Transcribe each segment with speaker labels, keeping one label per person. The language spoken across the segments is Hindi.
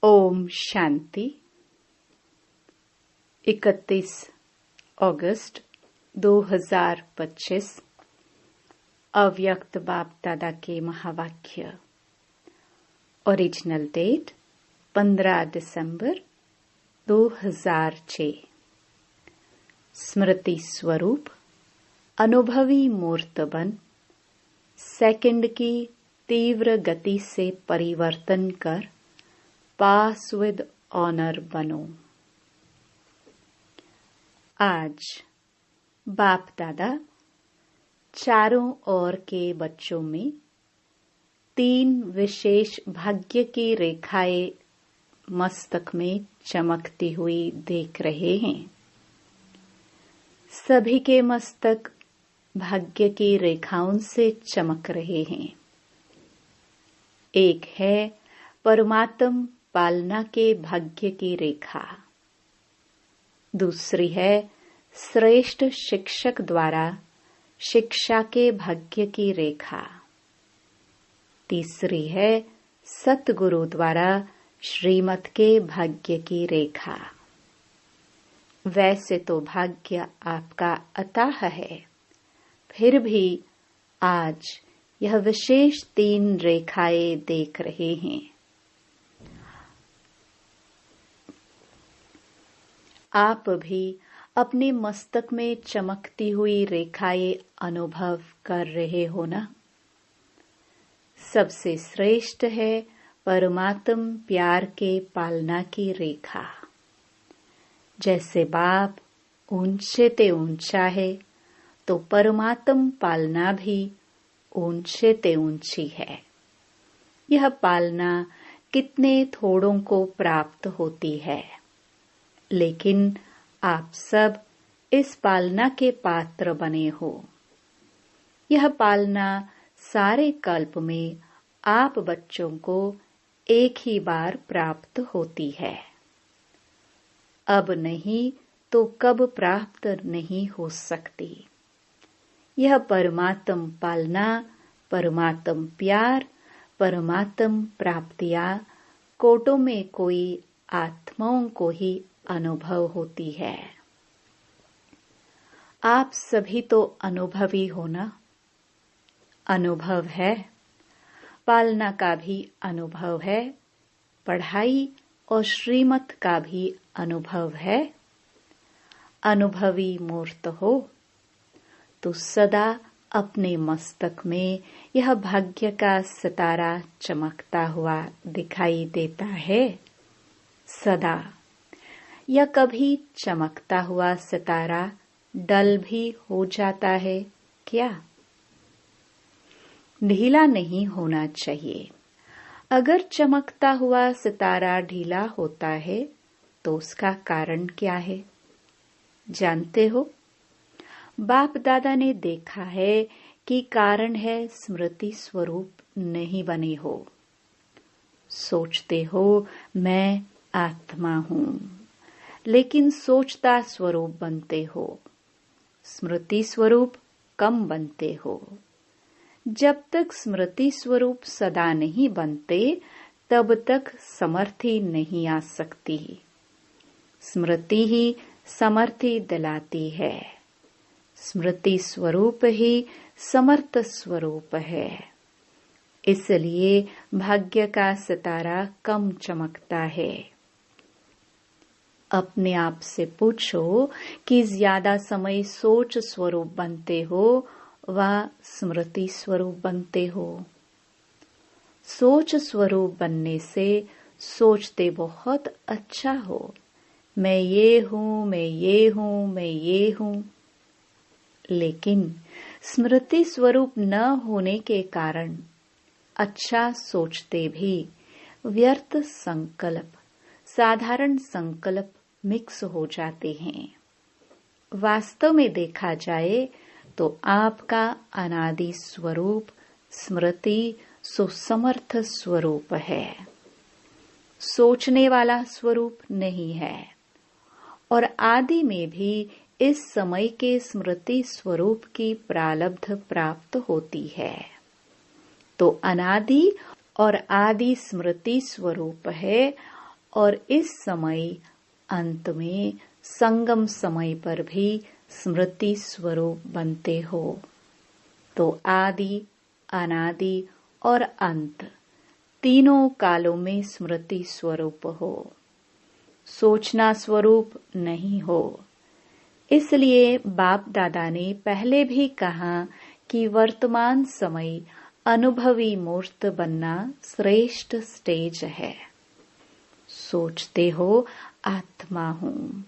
Speaker 1: ओम शांति। 31 अगस्त 2025 अव्यक्त बाप दादा के महावाक्य। ओरिजिनल डेट 15 दिसंबर 2006। स्मृति स्वरूप अनुभवी मूर्त बन सेकंड की तीव्र गति से परिवर्तन कर पास विद ऑनर बनो। आज बाप दादा चारों ओर के बच्चों में 3 विशेष भाग्य की रेखाएं मस्तक में चमकती हुई देख रहे हैं। सभी के मस्तक भाग्य की रेखाओं से चमक रहे हैं। एक है परमात्म पालना के भाग्य की रेखा, दूसरी है श्रेष्ठ शिक्षक द्वारा शिक्षा के भाग्य की रेखा, तीसरी है सतगुरु द्वारा श्रीमत के भाग्य की रेखा। वैसे तो भाग्य आपका अताह है, फिर भी आज यह विशेष 3 रेखाएं देख रहे हैं। आप भी अपने मस्तक में चमकती हुई रेखाएं अनुभव कर रहे हो ना। सबसे श्रेष्ठ है परमात्म प्यार के पालना की रेखा। जैसे बाप ऊंचे ते ऊंचा है, तो परमात्म पालना भी ऊंचे ते ऊंची है। यह पालना कितने थोड़ों को प्राप्त होती है, लेकिन आप सब इस पालना के पात्र बने हो। यह पालना सारे कल्प में आप बच्चों को एक ही बार प्राप्त होती है। अब नहीं तो कब प्राप्त नहीं हो सकती। यह परमात्म पालना, परमात्म प्यार, परमात्म प्राप्तियां कोटों में कोई आत्माओं को ही अनुभव होती है। आप सभी तो अनुभवी हो ना। अनुभव है, पालना का भी अनुभव है, पढ़ाई और श्रीमत का भी अनुभव है। अनुभवी मूर्त हो तो सदा अपने मस्तक में यह भाग्य का सितारा चमकता हुआ दिखाई देता है। सदा। या कभी चमकता हुआ सितारा डल भी हो जाता है क्या? ढीला नहीं होना चाहिए। अगर चमकता हुआ सितारा ढीला होता है तो उसका कारण क्या है जानते हो? बाप दादा ने देखा है कि कारण है स्मृति स्वरूप नहीं बने हो। सोचते हो मैं आत्मा हूँ, लेकिन सोचता स्वरूप बनते हो, स्मृति स्वरूप कम बनते हो। जब तक स्मृति स्वरूप सदा नहीं बनते, तब तक समर्थी नहीं आ सकती। स्मृति ही समर्थी दिलाती है। स्मृति स्वरूप ही समर्थ स्वरूप है। इसलिए भाग्य का सितारा कम चमकता है। अपने आप से पूछो कि ज्यादा समय सोच स्वरूप बनते हो व स्मृति स्वरूप बनते हो। सोच स्वरूप बनने से सोचते बहुत अच्छा हो, मैं ये हूँ, मैं ये हूँ, मैं ये हूँ। लेकिन स्मृति स्वरूप न होने के कारण अच्छा सोचते भी व्यर्थ संकल्प, साधारण संकल्प मिक्स हो जाते हैं। वास्तव में देखा जाए तो आपका अनादि स्वरूप स्मृति सुसमर्थ स्वरूप है, सोचने वाला स्वरूप नहीं है। और आदि में भी इस समय के स्मृति स्वरूप की प्रारब्ध प्राप्त होती है। तो अनादि और आदि स्मृति स्वरूप है और इस समय अंत में संगम समय पर भी स्मृति स्वरूप बनते हो। तो आदि, अनादि और अंत तीनों कालों में स्मृति स्वरूप हो, सोचना स्वरूप नहीं हो। इसलिए बाप दादा ने पहले भी कहा कि वर्तमान समय अनुभवी मूर्त बनना श्रेष्ठ स्टेज है। सोचते हो आत्मा हूँ,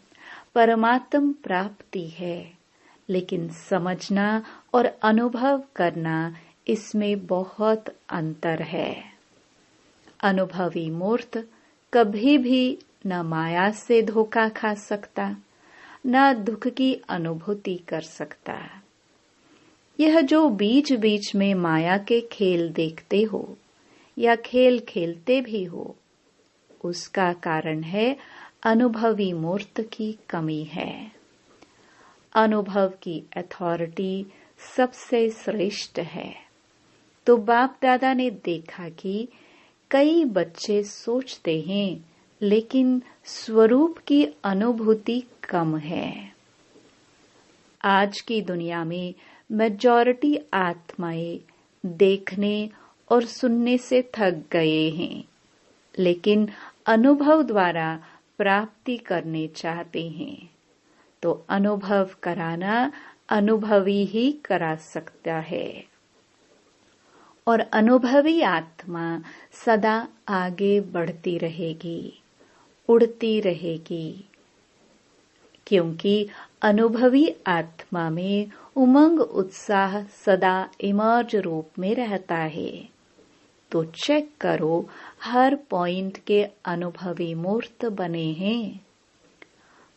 Speaker 1: परमात्म प्राप्ति है, लेकिन समझना और अनुभव करना इसमें बहुत अंतर है। अनुभवी मूर्त कभी भी न माया से धोखा खा सकता, न दुख की अनुभूति कर सकता। यह जो बीच बीच में माया के खेल देखते हो या खेल खेलते भी हो, उसका कारण है अनुभवी मूर्त की कमी है। अनुभव की अथॉरिटी सबसे श्रेष्ठ है। तो बाप दादा ने देखा कि कई बच्चे सोचते हैं, लेकिन स्वरूप की अनुभूति कम है। आज की दुनिया में मेजॉरिटी आत्माएं देखने और सुनने से थक गए हैं, लेकिन अनुभव द्वारा प्राप्ति करने चाहते हैं। तो अनुभव कराना अनुभवी ही करा सकता है, और अनुभवी आत्मा सदा आगे बढ़ती रहेगी, उड़ती रहेगी, क्योंकि अनुभवी आत्मा में उमंग उत्साह सदा इमर्ज रूप में रहता है। तो चेक करो, हर पॉइंट के अनुभवी मूर्त बने हैं।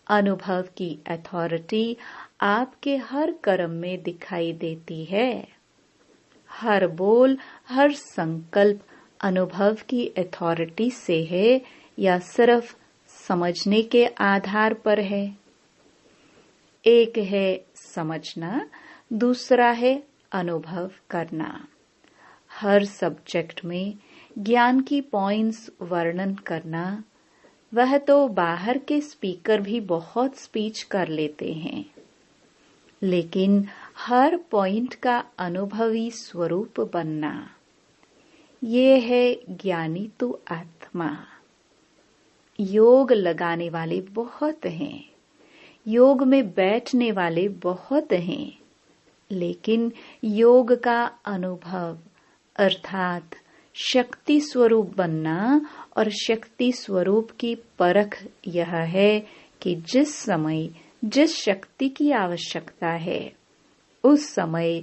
Speaker 1: अनुभव की अथॉरिटी आपके हर कर्म में दिखाई देती है। हर बोल, हर संकल्प अनुभव की अथॉरिटी से है या सिर्फ समझने के आधार पर है। एक है समझना, दूसरा है अनुभव करना। हर सब्जेक्ट में ज्ञान की पॉइंट्स वर्णन करना, वह तो बाहर के स्पीकर भी बहुत स्पीच कर लेते हैं, लेकिन हर पॉइंट का अनुभवी स्वरूप बनना, ये है ज्ञानी तो आत्मा। योग लगाने वाले बहुत हैं, योग में बैठने वाले बहुत हैं, लेकिन योग का अनुभव अर्थात शक्ति स्वरूप बनना और शक्ति स्वरूप की परख यह है कि जिस समय जिस शक्ति की आवश्यकता है, उस समय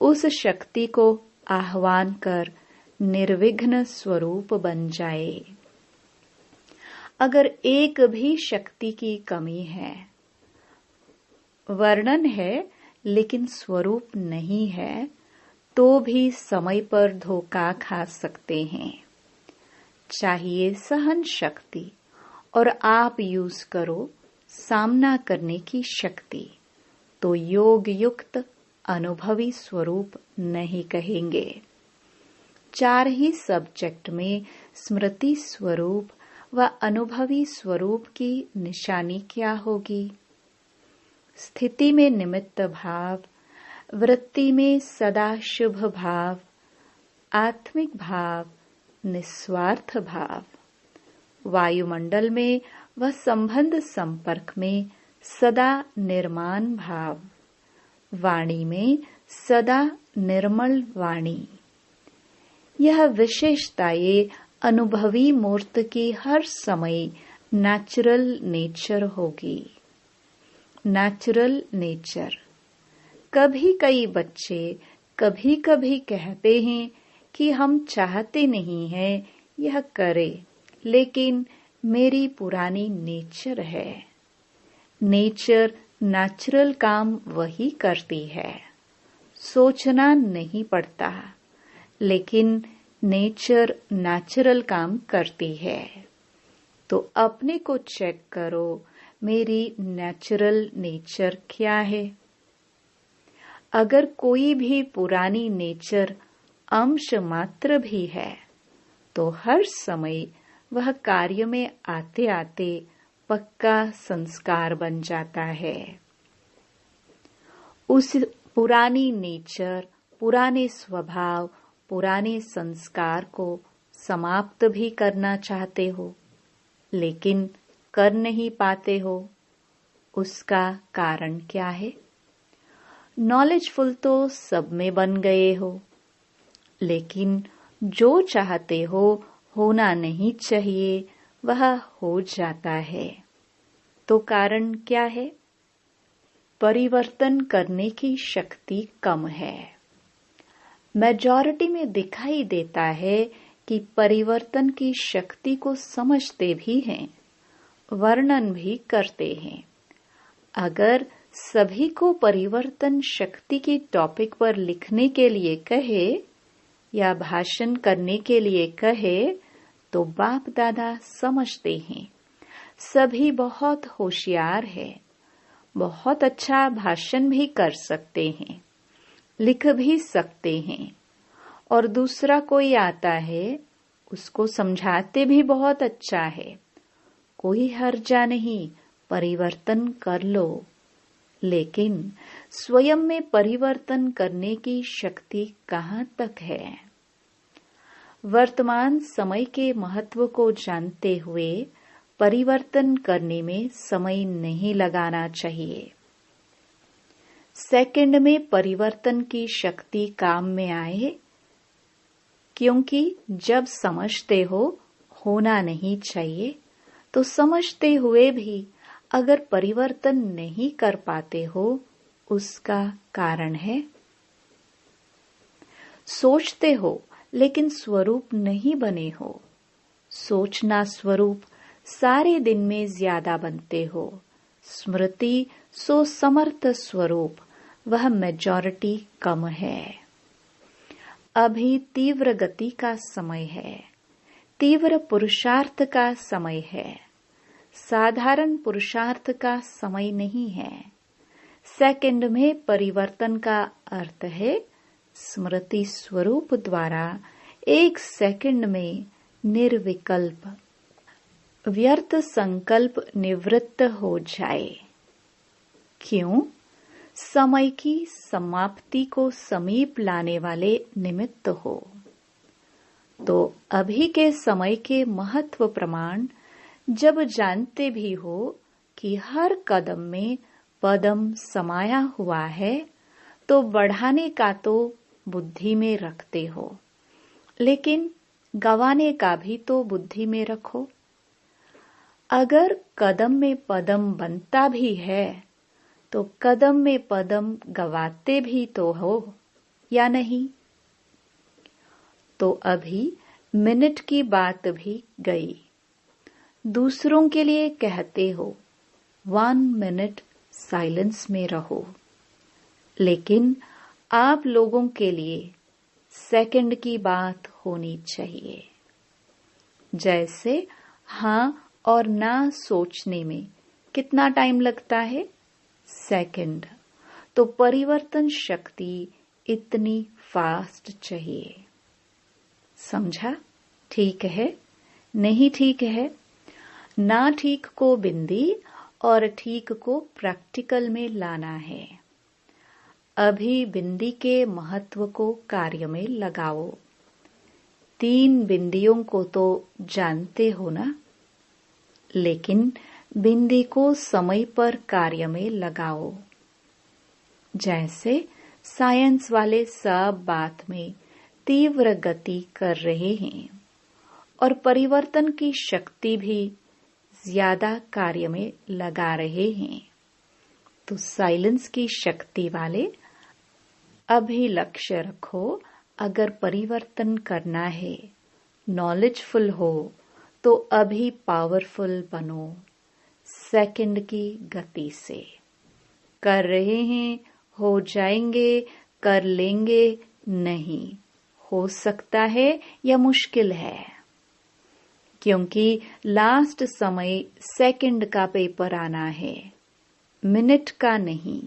Speaker 1: उस शक्ति को आह्वान कर निर्विघ्न स्वरूप बन जाए। अगर एक भी शक्ति की कमी है, वर्णन है लेकिन स्वरूप नहीं है, तो भी समय पर धोखा खा सकते हैं। चाहिए सहन शक्ति, और आप यूज करो सामना करने की शक्ति, तो योग युक्त अनुभवी स्वरूप नहीं कहेंगे। 4 ही सब्जेक्ट में स्मृति स्वरूप व अनुभवी स्वरूप की निशानी क्या होगी? स्थिति में निमित्त भाव, वृत्ति में सदा शुभ भाव, आत्मिक भाव, निस्वार्थ भाव, वायुमंडल में व संबंध संपर्क में सदा निर्माण भाव, वाणी में सदा निर्मल वाणी। यह विशेषताएं अनुभवी मूर्त की हर समय नेचुरल नेचर होगी। Natural nature. कभी कई बच्चे कभी कभी कहते हैं कि हम चाहते नहीं हैं यह करे, लेकिन मेरी पुरानी नेचर है। नेचर नेचुरल काम वही करती है, सोचना नहीं पड़ता, लेकिन नेचर नेचुरल काम करती है। तो अपने को चेक करो, मेरी नेचुरल नेचर क्या है? अगर कोई भी पुरानी नेचर अंश मात्र भी है, तो हर समय वह कार्य में आते आते पक्का संस्कार बन जाता है। उस पुरानी नेचर, पुराने स्वभाव, पुराने संस्कार को समाप्त भी करना चाहते हो, लेकिन कर नहीं पाते हो। उसका कारण क्या है? नॉलेजफुल तो सब में बन गए हो, लेकिन जो चाहते हो होना नहीं चाहिए वह हो जाता है। तो कारण क्या है? परिवर्तन करने की शक्ति कम है। मेजॉरिटी में दिखाई देता है कि परिवर्तन की शक्ति को समझते भी हैं, वर्णन भी करते हैं। अगर सभी को परिवर्तन शक्ति की टॉपिक पर लिखने के लिए कहे या भाषण करने के लिए कहे तो बाप दादा समझते हैं सभी बहुत होशियार है, बहुत अच्छा भाषण भी कर सकते हैं, लिख भी सकते हैं, और दूसरा कोई आता है उसको समझाते भी बहुत अच्छा है। कोई हर्जा नहीं, परिवर्तन कर लो। लेकिन स्वयं में परिवर्तन करने की शक्ति कहाँ तक है? वर्तमान समय के महत्व को जानते हुए परिवर्तन करने में समय नहीं लगाना चाहिए। सेकंड में परिवर्तन की शक्ति काम में आए, क्योंकि जब समझते हो होना नहीं चाहिए तो समझते हुए भी अगर परिवर्तन नहीं कर पाते हो, उसका कारण है सोचते हो लेकिन स्वरूप नहीं बने हो। सोचना स्वरूप सारे दिन में ज्यादा बनते हो, स्मृति सो समर्थ स्वरूप वह मेजॉरिटी कम है। अभी तीव्र गति का समय है, तीव्र पुरुषार्थ का समय है, साधारण पुरुषार्थ का समय नहीं है। सेकंड में परिवर्तन का अर्थ है स्मृति स्वरूप द्वारा एक सेकंड में निर्विकल्प व्यर्थ संकल्प निवृत्त हो जाए। क्यों? समय की समाप्ति को समीप लाने वाले निमित्त हो। तो अभी के समय के महत्व प्रमाण जब जानते भी हो कि हर कदम में पदम समाया हुआ है, तो बढ़ाने का तो बुद्धि में रखते हो, लेकिन गंवाने का भी तो बुद्धि में रखो। अगर कदम में पदम बनता भी है तो कदम में पदम गवाते भी तो हो या नहीं? तो अभी मिनट की बात भी गई। दूसरों के लिए कहते हो 1 मिनट साइलेंस में रहो, लेकिन आप लोगों के लिए सेकंड की बात होनी चाहिए। जैसे हाँ और ना सोचने में कितना टाइम लगता है? सेकंड। तो परिवर्तन शक्ति इतनी फास्ट चाहिए। समझा? ठीक है? नहीं ठीक है? ना ठीक को बिंदी और ठीक को प्रैक्टिकल में लाना है। अभी बिंदी के महत्व को कार्य में लगाओ। 3 बिंदियों को तो जानते हो ना, लेकिन बिंदी को समय पर कार्य में लगाओ। जैसे साइंस वाले सब बात में तीव्र गति कर रहे हैं और परिवर्तन की शक्ति भी ज्यादा कार्य में लगा रहे हैं, तो साइलेंस की शक्ति वाले अभी लक्ष्य रखो। अगर परिवर्तन करना है, नॉलेजफुल हो, तो अभी पावरफुल बनो। सेकंड की गति से कर रहे हैं, हो जाएंगे, कर लेंगे, नहीं हो सकता है या मुश्किल है, क्योंकि लास्ट समय सेकंड का पेपर आना है, मिनट का नहीं।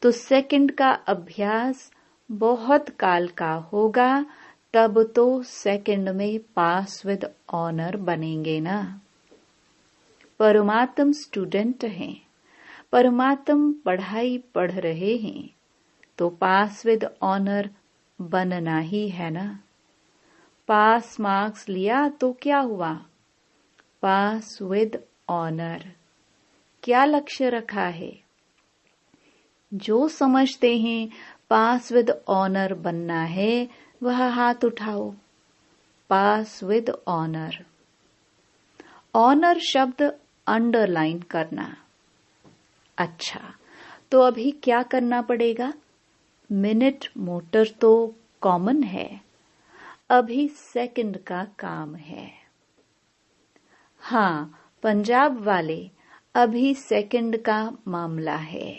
Speaker 1: तो सेकंड का अभ्यास बहुत काल का होगा, तब तो सेकंड में पास विद ऑनर बनेंगे ना। परमात्म स्टूडेंट हैं, परमात्म पढ़ाई पढ़ रहे हैं, तो पास विद ऑनर बनना ही है ना। पास मार्क्स लिया तो क्या हुआ? पास विद ऑनर। क्या लक्ष्य रखा है? जो समझते हैं पास विद ऑनर बनना है, वह हाथ उठाओ। पास विद ऑनर। ऑनर शब्द अंडरलाइन करना। अच्छा, तो अभी क्या करना पड़ेगा? मिनट मोटर तो कॉमन है, अभी सेकंड का काम है। हाँ, पंजाब वाले, अभी सेकंड का मामला है।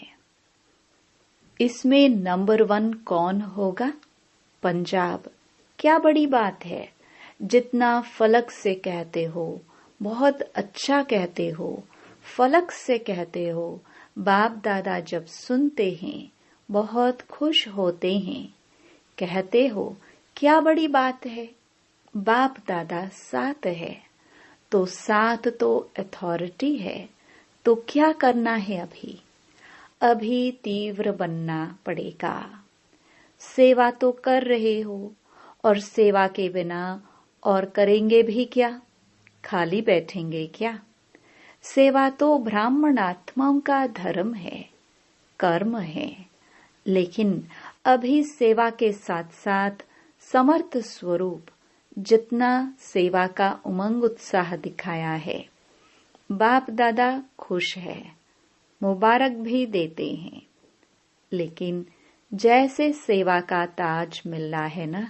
Speaker 1: इसमें नंबर 1 कौन होगा? पंजाब। क्या बड़ी बात है, जितना फलक से कहते हो, बहुत अच्छा कहते हो, फलक से कहते हो। बाप दादा जब सुनते हैं बहुत खुश होते हैं। कहते हो क्या बड़ी बात है, बाप दादा साथ है, तो साथ तो अथॉरिटी है। तो क्या करना है अभी? अभी तीव्र बनना पड़ेगा। सेवा तो कर रहे हो, और सेवा के बिना और करेंगे भी क्या? खाली बैठेंगे क्या? सेवा तो ब्राह्मण आत्माओं का धर्म है, कर्म है। लेकिन अभी सेवा के साथ साथ समर्थ स्वरूप जितना सेवा का उमंग उत्साह दिखाया है, बाप दादा खुश है, मुबारक भी देते हैं। लेकिन जैसे सेवा का ताज मिलना है ना,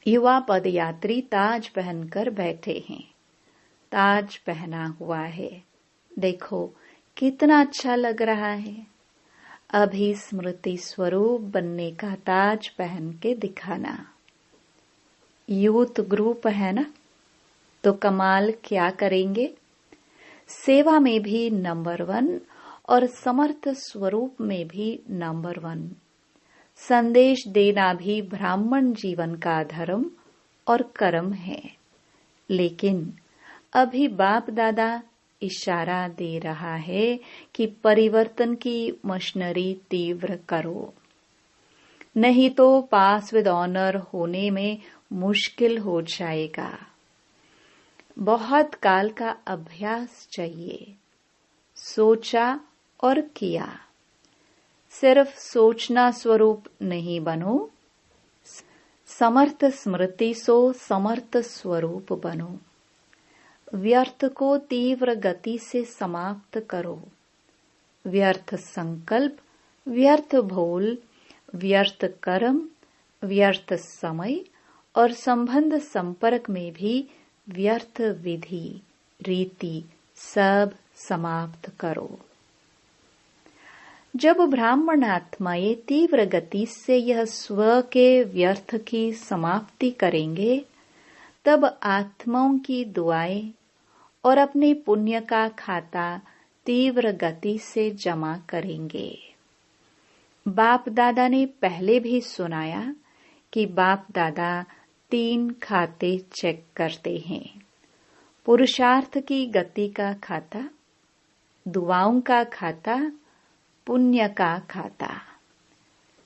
Speaker 1: युवा पदयात्री ताज पहनकर बैठे हैं। ताज पहना हुआ है, देखो कितना अच्छा लग रहा है। अभी स्मृति स्वरूप बनने का ताज पहन के दिखाना। यूथ ग्रुप है ना, तो कमाल क्या करेंगे? सेवा में भी नंबर 1 और समर्थ स्वरूप में भी नंबर 1। संदेश देना भी ब्राह्मण जीवन का धर्म और कर्म है। लेकिन अभी बाप दादा इशारा दे रहा है कि परिवर्तन की मशीनरी तीव्र करो, नहीं तो पास विद ऑनर होने में मुश्किल हो जाएगा। बहुत काल का अभ्यास चाहिए। सोचा और किया। सिर्फ सोचना स्वरूप नहीं बनो, समर्थ स्मृति सो समर्थ स्वरूप बनो। व्यर्थ को तीव्र गति से समाप्त करो। व्यर्थ संकल्प, व्यर्थ भूल, व्यर्थ कर्म, व्यर्थ समय और संबंध संपर्क में भी व्यर्थ विधि रीति सब समाप्त करो। जब ब्राह्मण आत्माएं तीव्र गति से यह स्व के व्यर्थ की समाप्ति करेंगे, तब आत्माओं की दुआएं और अपने पुण्य का खाता तीव्र गति से जमा करेंगे। बाप दादा ने पहले भी सुनाया कि बाप दादा 3 खाते चेक करते हैं। पुरुषार्थ की गति का खाता, दुआओं का खाता, पुण्य का खाता।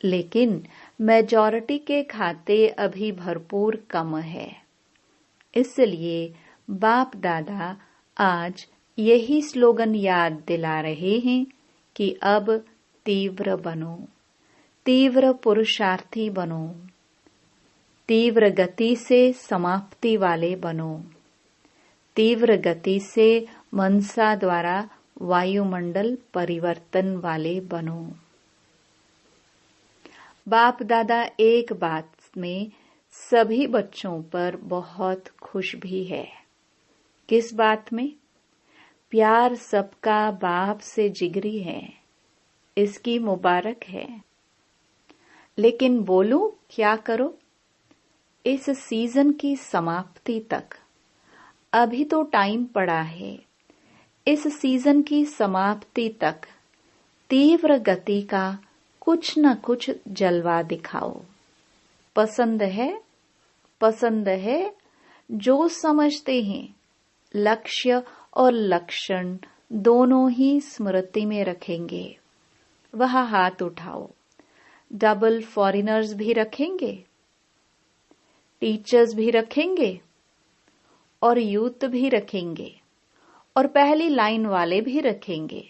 Speaker 1: लेकिन मेजॉरिटी के खाते अभी भरपूर कम है। इसलिए बाप दादा आज यही स्लोगन याद दिला रहे हैं कि अब तीव्र बनो, तीव्र पुरुषार्थी बनो, तीव्र गति से समाप्ति वाले बनो, तीव्र गति से मनसा द्वारा वायुमंडल परिवर्तन वाले बनो। बाप दादा एक बात में सभी बच्चों पर बहुत खुश भी है। किस बात में? प्यार सबका बाप से जिगरी है, इसकी मुबारक है। लेकिन बोलो क्या करो? इस सीजन की समाप्ति तक अभी तो टाइम पड़ा है। इस सीजन की समाप्ति तक तीव्र गति का कुछ न कुछ जलवा दिखाओ। पसंद है पसंद है, जो समझते हैं लक्ष्य और लक्षण दोनों ही स्मृति में रखेंगे, वह हाथ उठाओ। डबल फॉरेनर्स भी रखेंगे, टीचर्स भी रखेंगे और यूथ भी रखेंगे और पहली लाइन वाले भी रखेंगे।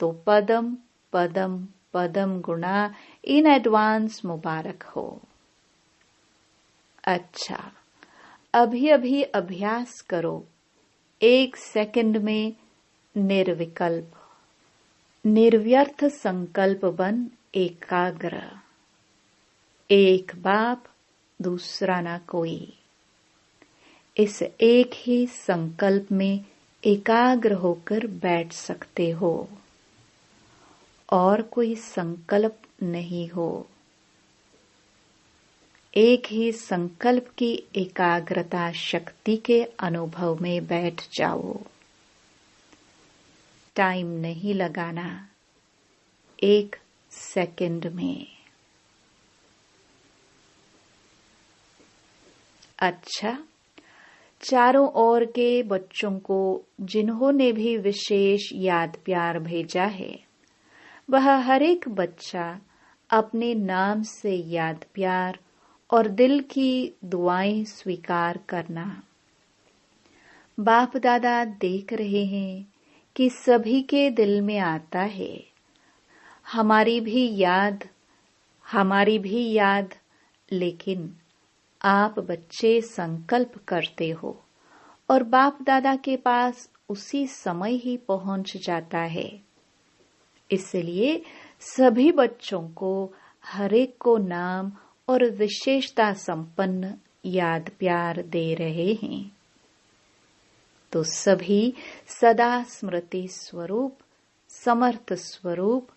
Speaker 1: तो पदम पदम पदम गुणा इन एडवांस मुबारक हो। अच्छा, अभी अभी अभ्यास करो 1 सेकंड में निर्विकल्प, निर्व्यर्थ संकल्प बन एकाग्र। एक बाप, दूसरा ना कोई। इस एक ही संकल्प में एकाग्र होकर बैठ सकते हो और कोई संकल्प नहीं हो। एक ही संकल्प की एकाग्रता शक्ति के अनुभव में बैठ जाओ। टाइम नहीं लगाना, 1 सेकंड में। अच्छा, चारों ओर के बच्चों को जिन्होंने भी विशेष याद प्यार भेजा है, वह हर एक बच्चा अपने नाम से याद प्यार और दिल की दुआएं स्वीकार करना। बाप दादा देख रहे हैं कि सभी के दिल में आता है, हमारी भी याद, लेकिन आप बच्चे संकल्प करते हो और बाप दादा के पास उसी समय ही पहुंच जाता है। इसलिए सभी बच्चों को हर एक को नाम और विशेषता संपन्न याद प्यार दे रहे हैं। तो सभी सदा स्मृति स्वरूप, समर्थ स्वरूप,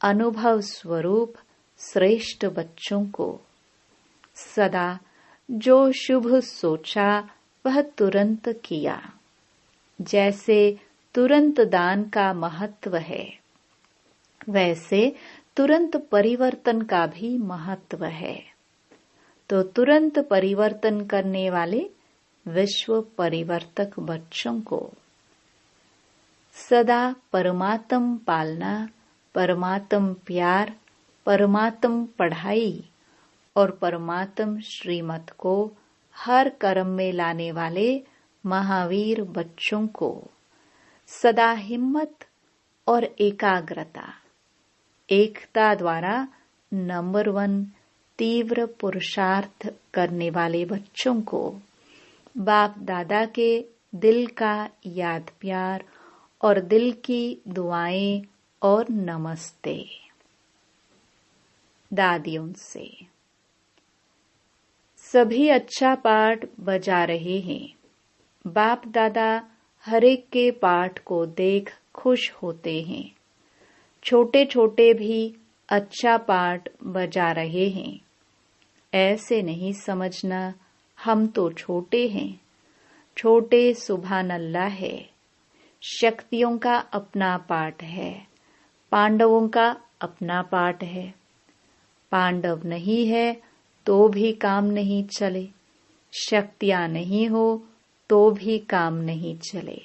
Speaker 1: अनुभव स्वरूप श्रेष्ठ बच्चों को सदा जो शुभ सोचा वह तुरंत किया। जैसे तुरंत दान का महत्व है, वैसे तुरंत परिवर्तन का भी महत्व है। तो तुरंत परिवर्तन करने वाले विश्व परिवर्तक बच्चों को सदा परमात्म पालना, परमात्म प्यार, परमात्म पढ़ाई और परमात्म श्रीमत को हर कर्म में लाने वाले महावीर बच्चों को सदा हिम्मत और एकाग्रता, एकता द्वारा नंबर 1 तीव्र पुरुषार्थ करने वाले बच्चों को बाप दादा के दिल का याद प्यार और दिल की दुआएं और नमस्ते। दादियों से सभी अच्छा पाठ बजा रहे हैं। बाप दादा हर एक के पाठ को देख खुश होते हैं। छोटे छोटे भी अच्छा पाठ बजा रहे हैं। ऐसे नहीं समझना हम तो छोटे हैं। छोटे सुभान अल्लाह है। शक्तियों का अपना पाठ है, पांडवों का अपना पाठ है। पांडव नहीं है तो भी काम नहीं चले, शक्तियां नहीं हो तो भी काम नहीं चले।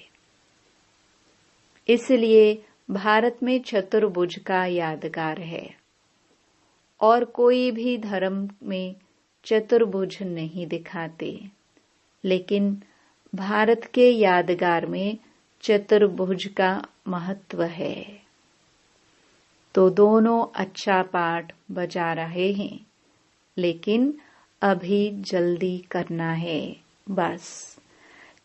Speaker 1: इसलिए भारत में चतुर्भुज का यादगार है और कोई भी धर्म में चतुर्भुज नहीं दिखाते, लेकिन भारत के यादगार में चतुर्भुज का महत्व है। तो दोनों अच्छा पाठ बजा रहे हैं, लेकिन अभी जल्दी करना है। बस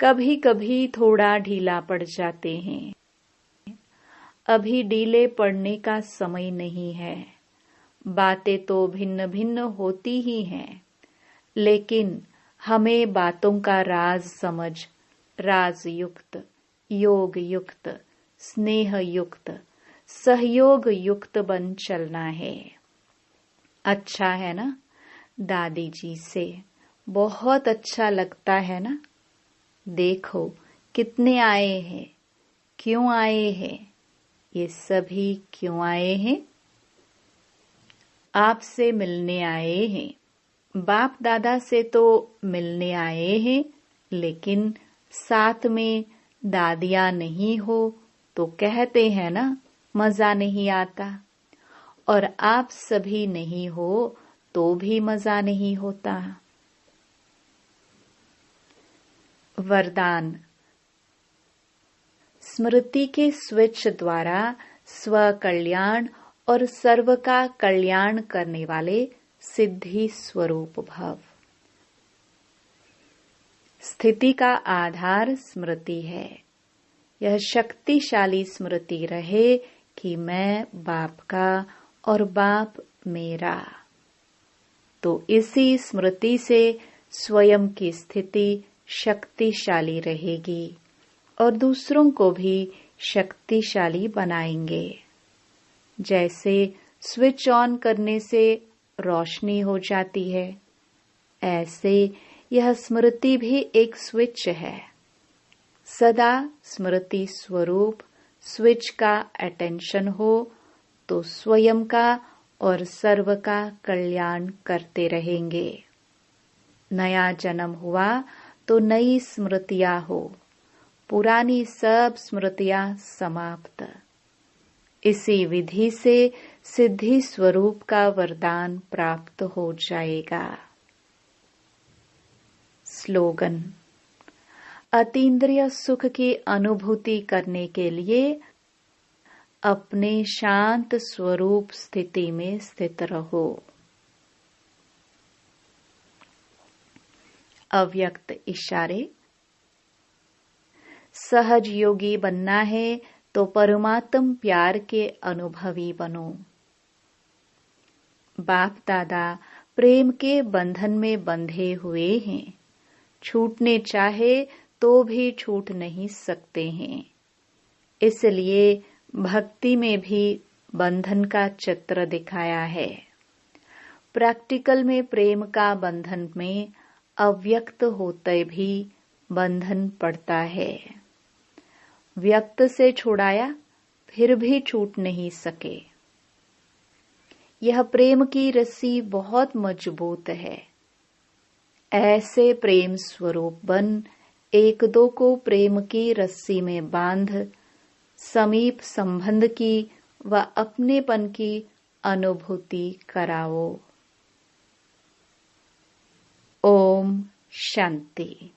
Speaker 1: कभी कभी थोड़ा ढीला पड़ जाते हैं। अभी ढीले पड़ने का समय नहीं है। बातें तो भिन्न भिन्न होती ही हैं, लेकिन हमें बातों का राज समझ राज युक्त, योग युक्त, स्नेह युक्त, सहयोग युक्त बन चलना है। अच्छा है ना? दादी जी से बहुत अच्छा लगता है ना? देखो कितने आए हैं, क्यों आए हैं, ये सभी क्यों आए हैं? आपसे मिलने आए हैं, बाप दादा से तो मिलने आए हैं, लेकिन साथ में दादियाँ नहीं हो तो कहते हैं ना, मजा नहीं आता। और आप सभी नहीं हो तो भी मजा नहीं होता। वरदान। स्मृति के स्विच द्वारा स्व कल्याण और सर्व का कल्याण करने वाले सिद्धि स्वरूप भव। स्थिति का आधार स्मृति है। यह शक्तिशाली स्मृति रहे कि मैं बाप का और बाप मेरा। तो इसी स्मृति से स्वयं की स्थिति शक्तिशाली रहेगी और दूसरों को भी शक्तिशाली बनाएंगे। जैसे स्विच ऑन करने से रोशनी हो जाती है, ऐसे यह स्मृति भी एक स्विच है। सदा स्मृति स्वरूप स्विच का अटेंशन हो तो स्वयं का और सर्व का कल्याण करते रहेंगे। नया जन्म हुआ तो नई स्मृतियां हो, पुरानी सब स्मृतियां समाप्त। इसी विधि से सिद्धि स्वरूप का वरदान प्राप्त हो जाएगा। स्लोगन। अतीन्द्रिय सुख की अनुभूति करने के लिए अपने शांत स्वरूप स्थिति में स्थित रहो। अव्यक्त इशारे। सहज योगी बनना है तो परमात्म प्यार के अनुभवी बनो। बाप दादा प्रेम के बंधन में बंधे हुए हैं, छूटने चाहे तो भी छूट नहीं सकते हैं। इसलिए भक्ति में भी बंधन का चित्र दिखाया है। प्रैक्टिकल में प्रेम का बंधन में अव्यक्त होते भी बंधन पड़ता है। व्यक्त से छुड़ाया फिर भी छूट नहीं सके। यह प्रेम की रस्सी बहुत मजबूत है। ऐसे प्रेम स्वरूप बन एक दो को प्रेम की रस्सी में बांध समीप संबंध की व अपनेपन की अनुभूति कराओ। ओम शांति।